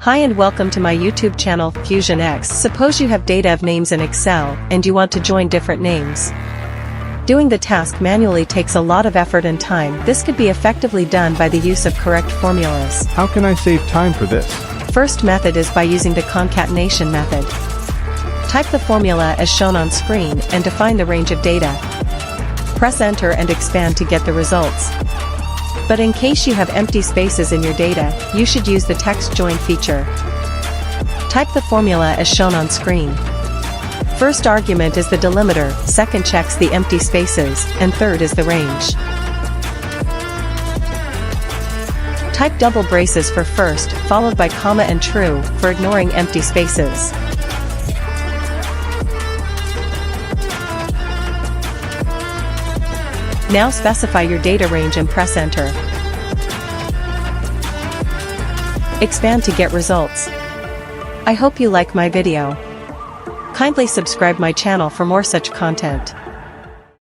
Hi and welcome to my YouTube channel, Fusion X. Suppose you have data of names in Excel, and you want to join different names. Doing the task manually takes a lot of effort and time. This could be effectively done by the use of correct formulas. How can I save time for this? First method is by using the concatenation method. Type the formula as shown on screen and define the range of data. Press enter and expand to get the results. But in case you have empty spaces in your data, you should use the text join feature. Type the formula as shown on screen. First argument is the delimiter, second checks the empty spaces, and third is the range. Type double braces for first, followed by comma and true, for ignoring empty spaces. Now specify your data range and press enter. Expand to get results. I hope you like my video. Kindly subscribe my channel for more such content.